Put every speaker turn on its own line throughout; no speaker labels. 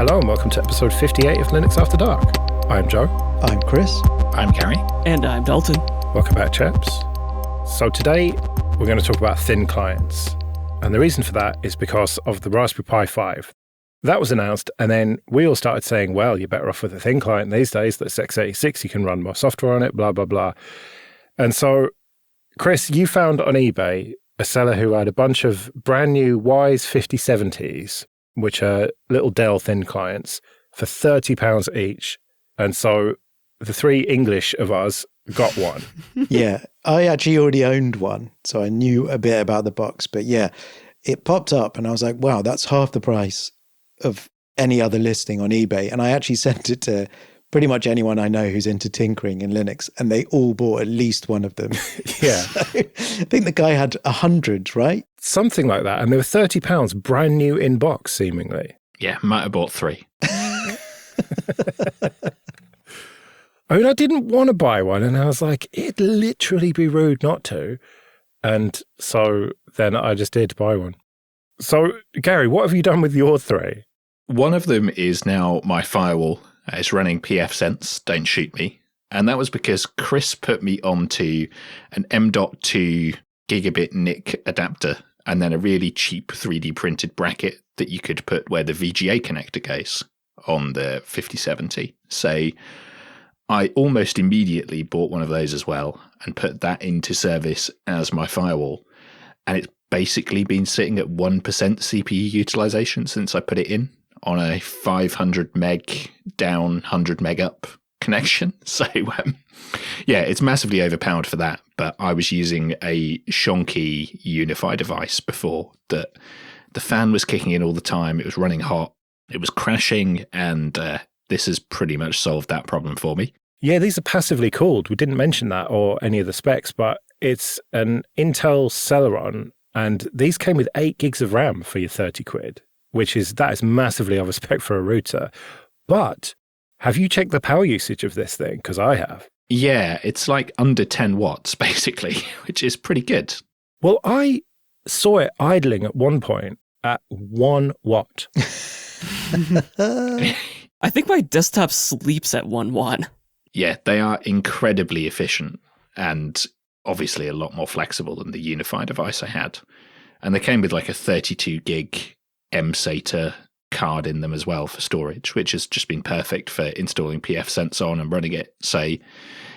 Hello and welcome to episode 58 of Linux After Dark. I'm Joe.
I'm Chris.
I'm Gary.
And I'm Dalton.
Welcome back, chaps. So today we're going to talk about thin clients. And the reason for that is because of the Raspberry Pi 5. That was announced, and then we all started saying, well, you're better off with a thin client these days. That's x86, you can run more software on it, blah, blah, blah. And so, Chris, you found on eBay a seller who had a bunch of brand new Wyse 5070s, which are little Dell thin clients, for £30 each. And so the three English of us got one.
Yeah, I actually already owned one, so I knew a bit about the box. But yeah, it popped up and I was like, wow, that's half the price of any other listing on eBay. And I actually sent it to pretty much anyone I know who's into tinkering in Linux, and they all bought at least one of them.
Yeah.
So, I think the guy had 100, right?
Something like that. And they were £30 brand new in box, seemingly.
Yeah, might have bought 3.
I mean, I didn't want to buy one, and I was like, it'd literally be rude not to. And so then I just did buy one. So, Gary, what have you done with your 3?
One of them is now my Firewall. It's running pfSense, don't shoot me. And that was because Chris put me onto an M.2 gigabit NIC adapter and then a really cheap 3D printed bracket that you could put where the VGA connector goes on the 5070. So I almost immediately bought one of those as well and put that into service as my Firewall. And it's basically been sitting at 1% CPU utilization since I put it in on a 500 meg down, 100 meg up connection. So, yeah, it's massively overpowered for that. But I was using a shonky Unify device before that the fan was kicking in all the time. It was running hot. It was crashing. And this has pretty much solved that problem for me.
Yeah, these are passively cooled. We didn't mention that or any of the specs, but it's an Intel Celeron. And these came with 8 gigs of RAM for your 30 quid. That is massively of a spec for a router. But have you checked the power usage of this thing? Because I have.
Yeah, it's like under 10 watts, basically, which is pretty good.
Well, I saw it idling at one point at 1 watt.
I think my desktop sleeps at 1 watt.
Yeah, they are incredibly efficient and obviously a lot more flexible than the Unify device I had. And they came with like a 32 gig MSATA card in them as well for storage, which has just been perfect for installing pfSense on and running it. So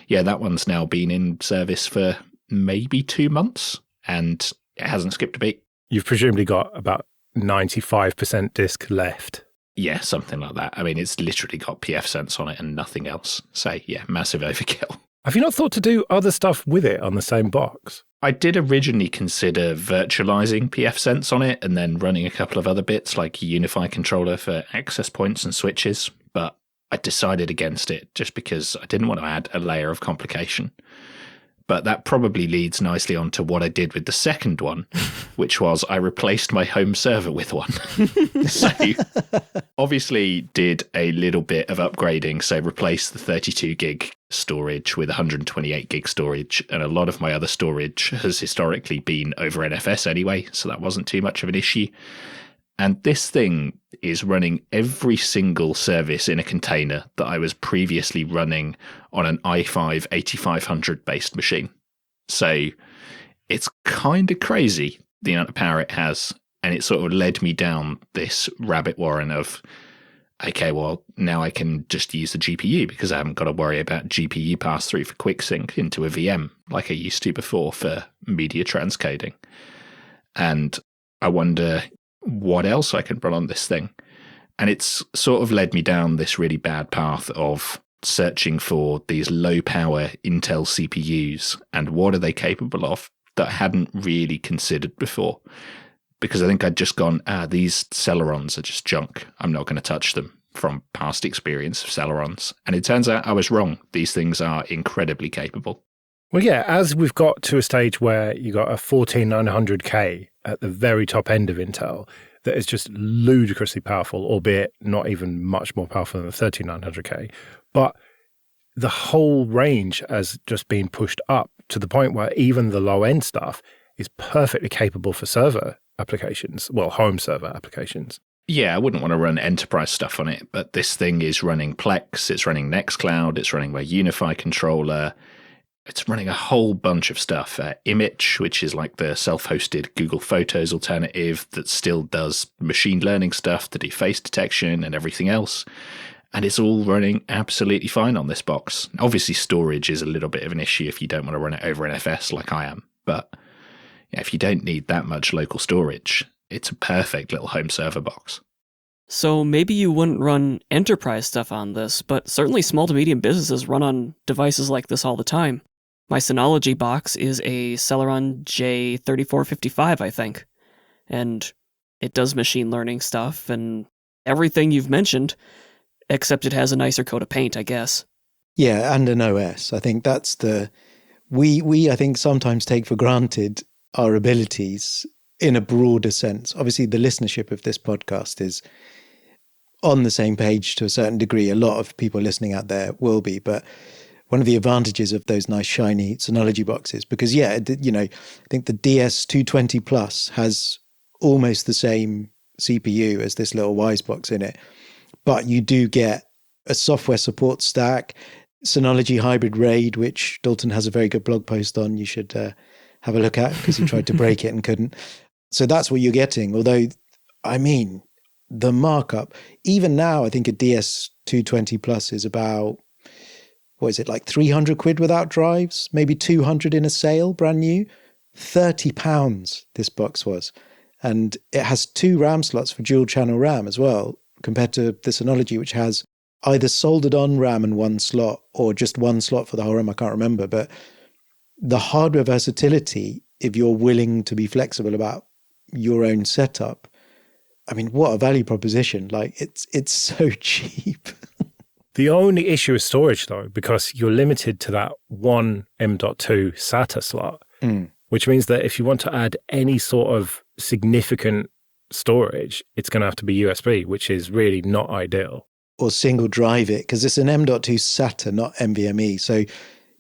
yeah, that one's now been in service for maybe 2 months and it hasn't skipped a beat.
You've presumably got about 95% disk left.
Yeah, something like that. I mean, it's literally got pfSense on it and nothing else. So yeah, massive overkill.
Have you not thought to do other stuff with it on the same box?
I did originally consider virtualizing pfSense on it and then running a couple of other bits like a Unify controller for access points and switches, but I decided against it just because I didn't want to add a layer of complication. But that probably leads nicely on to what I did with the second one, which was I replaced my home server with one. So obviously did a little bit of upgrading. So replaced the 32 gig storage with 128 gig storage. And a lot of my other storage has historically been over NFS anyway. So that wasn't too much of an issue. And this thing is running every single service in a container that I was previously running on an i5 8500 based machine. So it's kind of crazy the amount of power it has. And it sort of led me down this rabbit warren of, okay, well, now I can just use the GPU because I haven't got to worry about GPU pass through for quick sync into a VM like I used to before for media transcoding. And I wonder what else I can run on this thing. And it's sort of led me down this really bad path of searching for these low power Intel CPUs and what are they capable of that I hadn't really considered before. Because I think I'd just gone, these Celerons are just junk. I'm not going to touch them from past experience of Celerons. And it turns out I was wrong. These things are incredibly capable.
Well, yeah, as we've got to a stage where you got a 14900K at the very top end of Intel that is just ludicrously powerful, albeit not even much more powerful than the 13900K. But the whole range has just been pushed up to the point where even the low end stuff is perfectly capable for server applications, well, home server applications.
Yeah, I wouldn't want to run enterprise stuff on it, but this thing is running Plex, it's running Nextcloud, it's running my Unify controller, it's running a whole bunch of stuff. Image, which is like the self-hosted Google Photos alternative that still does machine learning stuff to do face detection and everything else. And it's all running absolutely fine on this box. Obviously, storage is a little bit of an issue if you don't want to run it over NFS like I am. But yeah, if you don't need that much local storage, it's a perfect little home server box.
So maybe you wouldn't run enterprise stuff on this, but certainly small to medium businesses run on devices like this all the time. My Synology box is a Celeron J3455, I think. And it does machine learning stuff and everything you've mentioned, except it has a nicer coat of paint, I guess.
Yeah, and an OS. I think that's the... We I think, sometimes take for granted our abilities in a broader sense. Obviously, the listenership of this podcast is on the same page to a certain degree. A lot of people listening out there will be, but one of the advantages of those nice shiny Synology boxes, because I think the DS220 Plus has almost the same CPU as this little Wyse box in it, but you do get a software support stack, Synology Hybrid RAID, which Dalton has a very good blog post on. You should have a look at, because he tried to break it and couldn't. So that's what you're getting. Although, I mean, the markup, even now, I think a DS220 Plus is about, what is it, like 300 quid without drives, maybe 200 in a sale, brand new. £30 this box was. And it has 2 RAM slots for dual channel RAM as well, compared to the Synology, which has either soldered on RAM and 1 slot, or just 1 slot for the whole RAM, I can't remember. But the hardware versatility, if you're willing to be flexible about your own setup, I mean, what a value proposition. Like, it's so cheap.
The only issue is storage, though, because you're limited to that one M.2 SATA slot, which means that if you want to add any sort of significant storage, it's going to have to be USB, which is really not ideal.
Or single drive it, because it's an M.2 SATA, not NVMe. So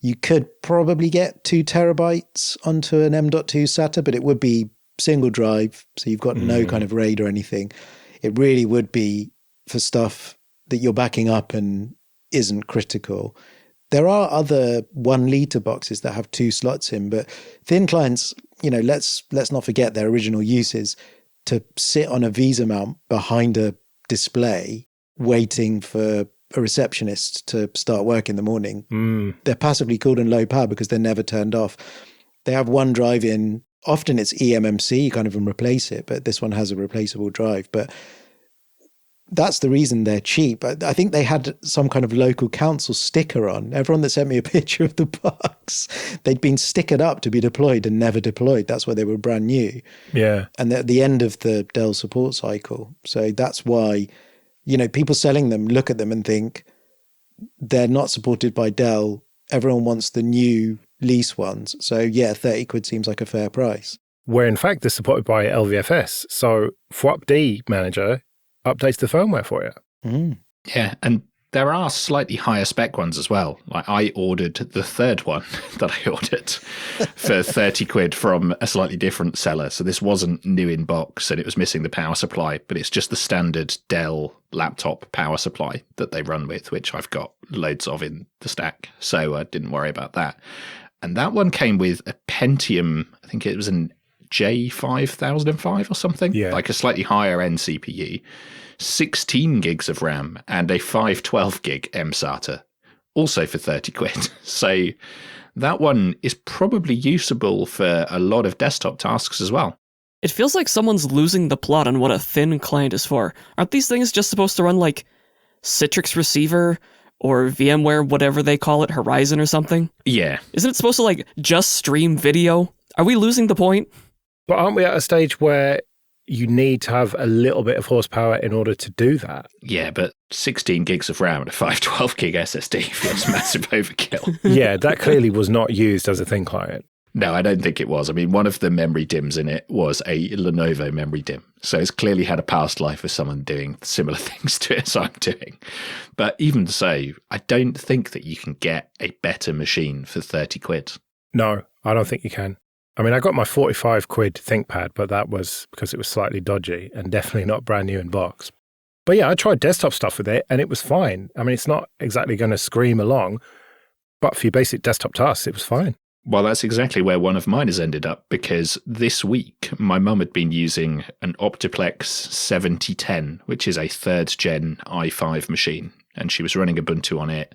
you could probably get 2 terabytes onto an M.2 SATA, but it would be single drive, so you've got no kind of RAID or anything. It really would be for stuff that you're backing up and isn't critical. There are other 1 liter boxes that have 2 slots in, but thin clients, let's not forget their original uses to sit on a Visa mount behind a display waiting for a receptionist to start work in the morning. They're passively cooled and low power because they're never turned off. They have 1 drive in. Often it's eMMC, you kind of replace it, but this one has a replaceable drive. But that's the reason they're cheap. I think they had some kind of local council sticker on. Everyone that sent me a picture of the box, they'd been stickered up to be deployed and never deployed. That's why they were brand new.
Yeah.
And they're at the end of the Dell support cycle. So that's why, people selling them look at them and think they're not supported by Dell. Everyone wants the new lease ones. So yeah, 30 quid seems like a fair price.
Where in fact they're supported by LVFS. So FWAP-D Manager updates the firmware for you.
Yeah, and there are slightly higher spec ones as well. Like, I ordered the third one that I ordered for 30 quid from a slightly different seller. So this wasn't new in box and it was missing the power supply, but it's just the standard Dell laptop power supply that they run with, which I've got loads of in the stack. So I didn't worry about that. And that one came with a Pentium, I think it was an J5005 or something, like a slightly higher end CPU, 16 gigs of RAM, and a 512 gig mSATA, also for 30 quid. So that one is probably usable for a lot of desktop tasks as well.
It feels like someone's losing the plot on what a thin client is for. Aren't these things just supposed to run like Citrix Receiver or VMware, whatever they call it, Horizon or something?
Yeah.
Isn't it supposed to like just stream video? Are we losing the point?
But aren't we at a stage where you need to have a little bit of horsepower in order to do that?
Yeah, but 16 gigs of RAM and a 512 gig SSD feels massive overkill.
Yeah, that clearly was not used as a thin client.
No, I don't think it was. I mean, one of the memory DIMMs in it was a Lenovo memory DIMM. So it's clearly had a past life with someone doing similar things to it as I'm doing. But even so, I don't think that you can get a better machine for 30 quid.
No, I don't think you can. I mean, I got my 45 quid ThinkPad, but that was because it was slightly dodgy and definitely not brand new in box. But yeah, I tried desktop stuff with it and it was fine. I mean, it's not exactly going to scream along, but for your basic desktop tasks, it was fine.
Well, that's exactly where one of mine has ended up, because this week my mum had been using an Optiplex 7010, which is a 3rd gen i5 machine, and she was running Ubuntu on it.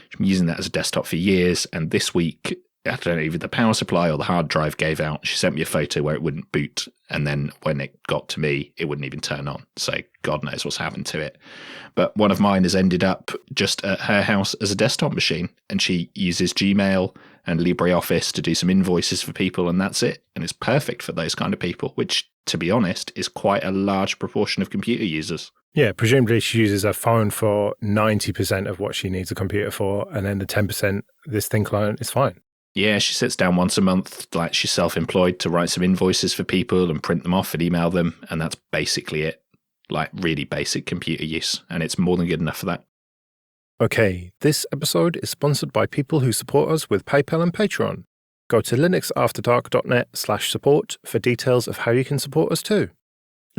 She's been using that as a desktop for years, and this week, I don't know, either the power supply or the hard drive gave out. She sent me a photo where it wouldn't boot, and then when it got to me, it wouldn't even turn on. So God knows what's happened to it. But one of mine has ended up just at her house as a desktop machine, and she uses Gmail and LibreOffice to do some invoices for people, and that's it. And it's perfect for those kind of people, which, to be honest, is quite a large proportion of computer users.
Yeah, presumably she uses her phone for 90% of what she needs a computer for, and then the 10%, this thin client is fine.
Yeah, she sits down once a month, like she's self-employed, to write some invoices for people and print them off and email them, and that's basically it. Like really basic computer use, and it's more than good enough for that.
Okay, this episode is sponsored by people who support us with PayPal and Patreon. Go to linuxafterdark.net/support for details of how you can support us too.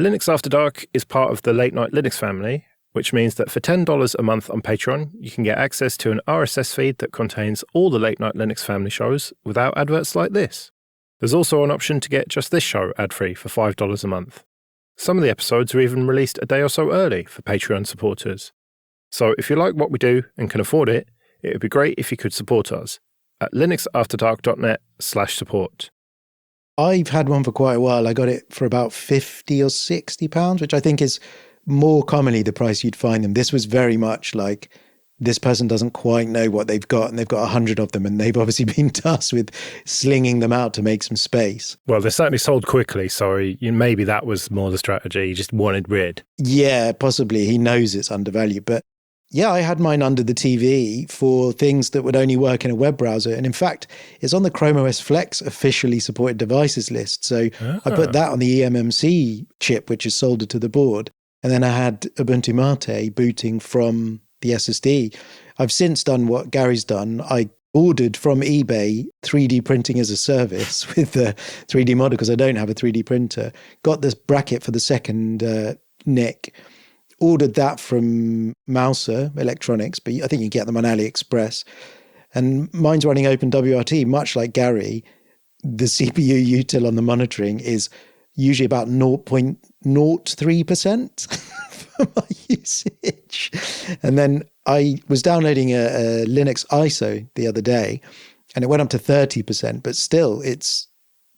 Linux After Dark is part of the Late Night Linux family, which means that for $10 a month on Patreon, you can get access to an RSS feed that contains all the Late Night Linux family shows without adverts like this. There's also an option to get just this show ad-free for $5 a month. Some of the episodes are even released a day or so early for Patreon supporters. So if you like what we do and can afford it, it would be great if you could support us at linuxafterdark.net/support.
I've had one for quite a while. I got it for about £50 or £60, which I think is more commonly the price you'd find them. This was very much like this person doesn't quite know what they've got, and they've got 100 of them, and they've obviously been tasked with slinging them out to make some space.
Well, they're certainly sold quickly, so maybe that was more the strategy. He just wanted rid.
Yeah, possibly. He knows it's undervalued. But yeah, I had mine under the TV for things that would only work in a web browser. And in fact, it's on the Chrome OS Flex officially supported devices list. So I put that on the eMMC chip, which is soldered to the board. And then I had Ubuntu Mate booting from the SSD. I've since done what Gary's done. I ordered from eBay 3D printing as a service with the 3D model because I don't have a 3D printer. Got this bracket for the second NIC. Ordered that from Mouser Electronics, but I think you get them on AliExpress. And mine's running OpenWRT, much like Gary. The CPU util on the monitoring is usually about 0.03% for my usage. And then I was downloading a Linux ISO the other day, and it went up to 30%, but still it's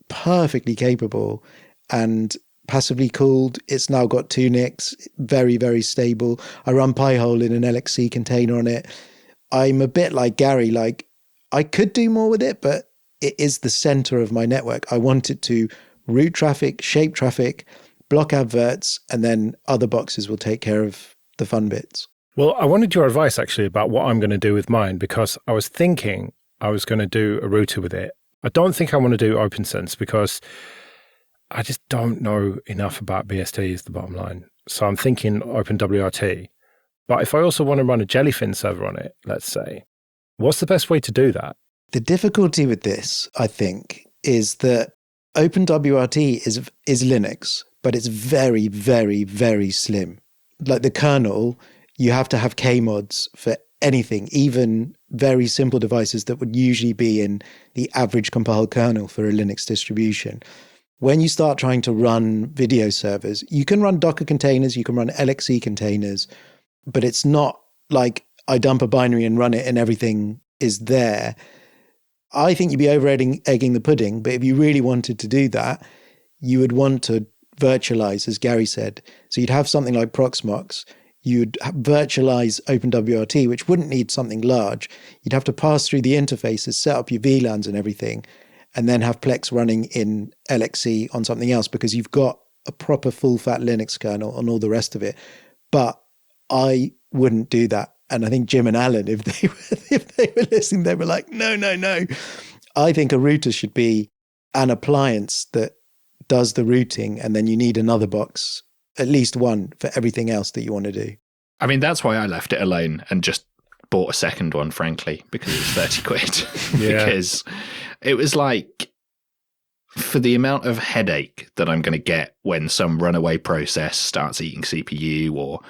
perfectly capable and passively cooled. It's now got 2 NICs, very, very stable. I run Pi-hole in an LXC container on it. I'm a bit like Gary, like I could do more with it, but it is the center of my network. I want it to route traffic, shape traffic, block adverts, and then other boxes will take care of the fun bits.
Well, I wanted your advice actually about what I'm going to do with mine, because I was thinking I was going to do a router with it. I don't think I want to do OpenSense because I just don't know enough about BSD is the bottom line. So I'm thinking OpenWRT. But if I also want to run a Jellyfin server on it, let's say, what's the best way to do that?
The difficulty with this, I think, is that OpenWRT is Linux, but it's very, very, very slim. Like the kernel, you have to have kmods for anything, even very simple devices that would usually be in the average compiled kernel for a Linux distribution. When you start trying to run video servers, you can run Docker containers, you can run LXC containers, but it's not like I dump a binary and run it and everything is there. I think you'd be over-egging the pudding, but if you really wanted to do that, you would want to virtualize, as Gary said. So you'd have something like Proxmox, you'd virtualize OpenWRT, which wouldn't need something large. You'd have to pass through the interfaces, set up your VLANs and everything, and then have Plex running in LXC on something else because you've got a proper full-fat Linux kernel and all the rest of it. But I wouldn't do that. And I think Jim and Alan, if they were listening, they were like, no. I think a router should be an appliance that does the routing, and then you need another box, at least one, for everything else that you want to do.
I mean, that's why I left it alone and just bought a second one, frankly, because it was 30 quid.
Yeah.
Because it was like For the amount of headache that I'm going to get when some runaway process starts eating CPU, or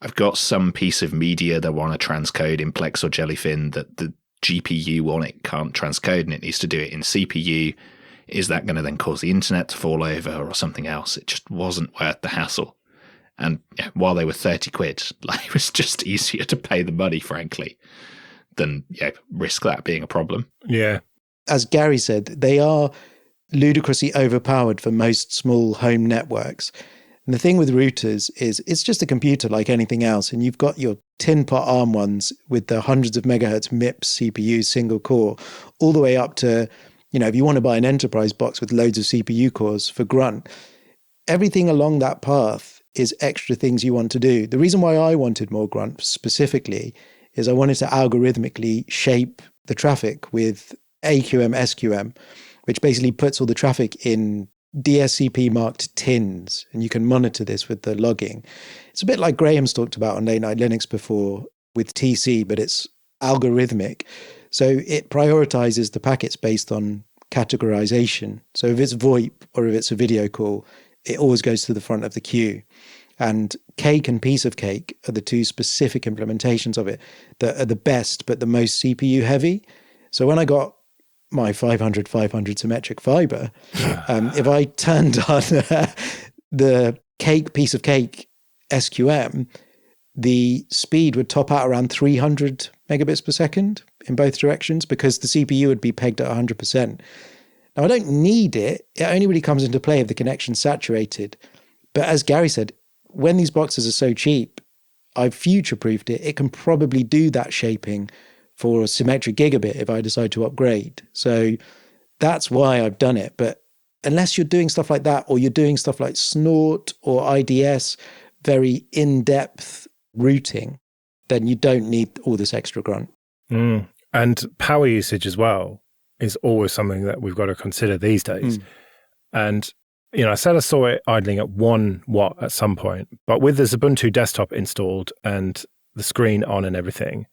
I've got some piece of media that I want to transcode in Plex or Jellyfin that the GPU on it can't transcode and it needs to do it in CPU, is that going to then cause the internet to fall over or something else? It just wasn't worth the hassle. And while they were 30 quid, it was just easier to pay the money, frankly, than risk that being a problem.
Yeah.
As Gary said, they are ludicrously overpowered for most small home networks. And the thing with routers is it's just a computer like anything else. And you've got your tin pot ARM ones with the hundreds of megahertz MIPS CPU single core, all the way up to, if you want to buy an enterprise box with loads of CPU cores for grunt, everything along that path is extra things you want to do. The reason why I wanted more grunt specifically is I wanted to algorithmically shape the traffic with AQM, SQM, which basically puts all the traffic in DSCP marked tins, and you can monitor this with the logging. It's a bit like Graham's talked about on Late Night Linux before with TC, but it's algorithmic. So it prioritizes the packets based on categorization. So if it's VoIP or if it's a video call, it always goes to the front of the queue. And Cake and Piece of Cake are the two specific implementations of it that are the best, but the most CPU heavy. So when I got my 500 symmetric fiber, if I turned on the Cake Piece of Cake SQM, the speed would top out around 300 megabits per second in both directions because the CPU would be pegged at 100%. Now, I don't need it. It only really comes into play if the connection's saturated. But as Gary said, when these boxes are so cheap, I've future-proofed it. It can probably do that shaping for a symmetric gigabit if I decide to upgrade. So that's why I've done it. But unless you're doing stuff like that, or you're doing stuff like Snort or IDS, very in-depth routing, then you don't need all this extra grunt.
And power usage as well is always something that we've got to consider these days. And, I said I saw it idling at 1 watt at some point, but with the Ubuntu desktop installed and the screen on and everything,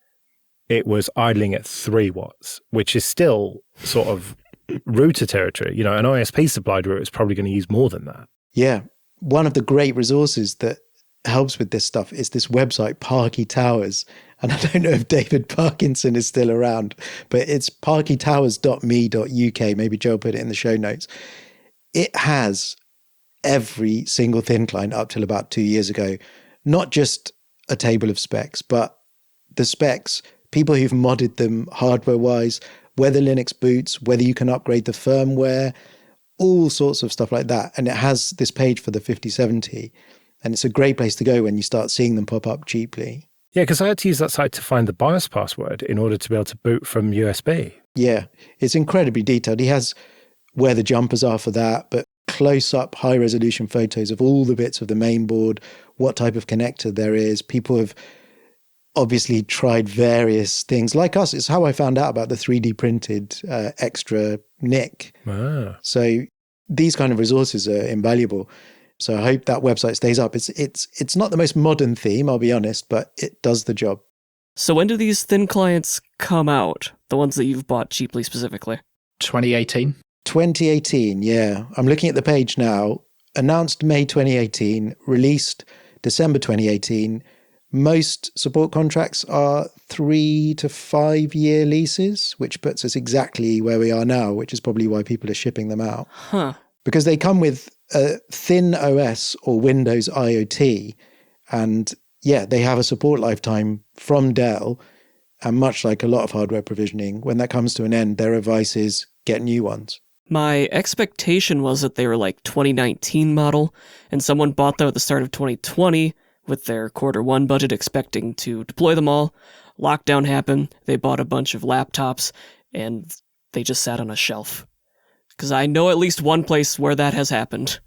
it was idling at 3 watts, which is still sort of router territory. An ISP supplied router is probably going to use more than that.
Yeah. One of the great resources that helps with this stuff is this website, Parky Towers. And I don't know if David Parkinson is still around, but it's parkytowers.me.uk. Maybe Joe put it in the show notes. It has every single thin client up till about 2 years ago, not just a table of specs, but the specs, people who've modded them hardware-wise, whether Linux boots, whether you can upgrade the firmware, all sorts of stuff like that. And it has this page for the 5070. And it's a great place to go when you start seeing them pop up cheaply.
Yeah, because I had to use that site to find the BIOS password in order to be able to boot from USB.
Yeah, it's incredibly detailed. He has where the jumpers are for that, but close-up, high-resolution photos of all the bits of the main board, what type of connector there is. People have obviously tried various things. Like us, it's how I found out about the 3D printed extra NIC. So these kind of resources are invaluable. So I hope that website stays up. It's not the most modern theme, I'll be honest, but it does the job.
So when do these thin clients come out? The ones that you've bought cheaply specifically?
2018?
2018, yeah. I'm looking at the page now. Announced May 2018, released December 2018. Most support contracts are 3 to 5 year leases, which puts us exactly where we are now, which is probably why people are shipping them out. Because they come with a thin OS or Windows IoT. And yeah, they have a support lifetime from Dell. And much like a lot of hardware provisioning, when that comes to an end, their advice is get new ones.
My expectation was that they were like 2019 model, and someone bought them at the start of 2020 with their Q1 budget expecting to deploy them all. Lockdown happened, they bought a bunch of laptops, and they just sat on a shelf. Because I know at least one place where that has happened.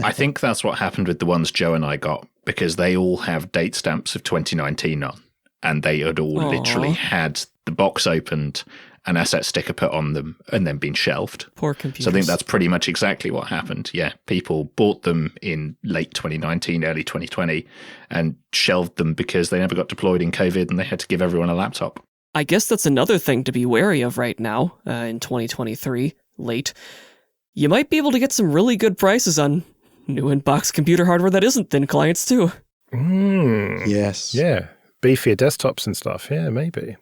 I think that's what happened with the ones Joe and I got, because they all have date stamps of 2019 on, and they had all literally had the box opened, an asset sticker put on them, and then been shelved.
Poor computers.
So I think that's pretty much exactly what happened. Yeah, people bought them in late 2019, early 2020, and shelved them because they never got deployed in COVID, and they had to give everyone a laptop.
I guess that's another thing to be wary of right now, in 2023, late. you might be able to get some really good prices on new in-box computer hardware that isn't thin clients too.
Yes.
Yeah, beefier desktops and stuff. Yeah, maybe.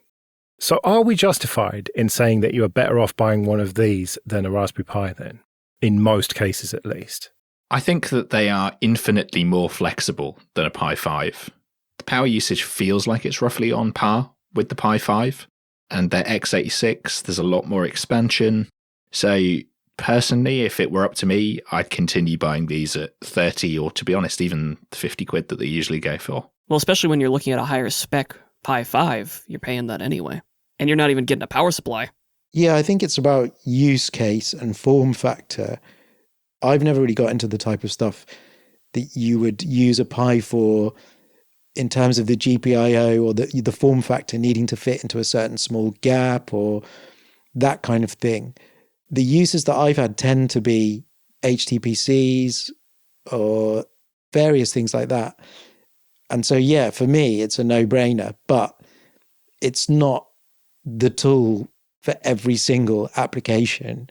So are we justified in saying that you are better off buying one of these than a Raspberry Pi then? In most cases, at least.
I think that they are infinitely more flexible than a Pi 5. The power usage feels like it's roughly on par with the Pi 5, and they're x86, there's a lot more expansion. So personally, if it were up to me, I'd continue buying these at 30 or, to be honest, even the 50 quid that they usually go for.
Well, especially when you're looking at a higher spec Pi 5, you're paying that anyway. And you're not even getting a power supply.
Yeah, I think it's about use case and form factor. I've never really got into the type of stuff that you would use a Pi for in terms of the GPIO or the form factor needing to fit into a certain small gap or that kind of thing. The uses that I've had tend to be HTPCs or various things like that. And so, yeah, for me, it's a no-brainer, but it's not the tool for every single application.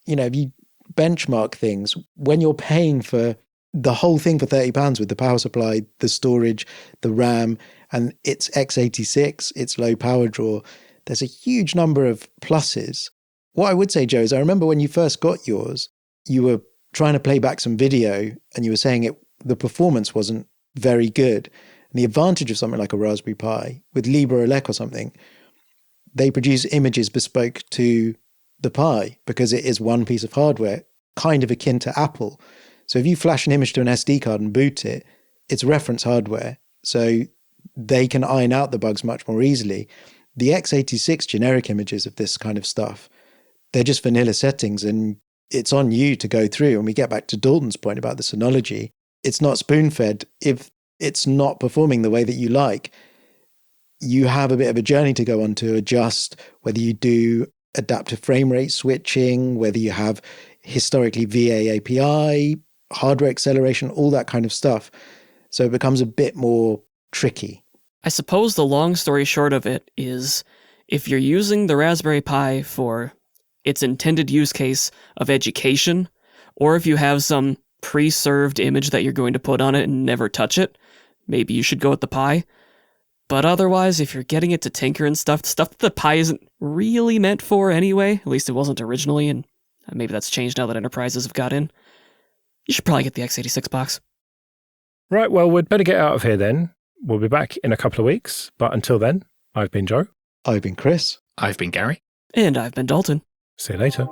You know, if you benchmark things, when you're paying for the whole thing for £30 with the power supply, the storage, the RAM, and it's x86, it's low power draw, there's a huge number of pluses. What I would say, Joe, is I remember when you first got yours, you were trying to play back some video and you were saying the performance wasn't very good. And the advantage of something like a Raspberry Pi with Libre Elec or something, they produce images bespoke to the Pi because it is one piece of hardware, kind of akin to Apple. So if you flash an image to an SD card and boot it, it's reference hardware. So they can iron out the bugs much more easily. The x86 generic images of this kind of stuff, they're just vanilla settings and it's on you to go through. And we get back to Dalton's point about the Synology. It's not spoon-fed. If it's not performing the way that you like, you have a bit of a journey to go on to adjust whether you do adaptive frame rate switching, whether you have historically VA API, hardware acceleration, all that kind of stuff. So it becomes a bit more tricky.
I suppose the long story short of it is if you're using the Raspberry Pi for its intended use case of education, or if you have some pre-served image that you're going to put on it and never touch it, maybe you should go with the Pi. But otherwise, if you're getting it to tinker and stuff that the Pi isn't really meant for anyway, at least it wasn't originally, and maybe that's changed now that enterprises have got in, you should probably get the x86 box.
Right, well, we'd better get out of here then. We'll be back in a couple of weeks, but until then, I've been Joe.
I've been Chris.
I've been Gary.
And I've been Dalton.
See you later.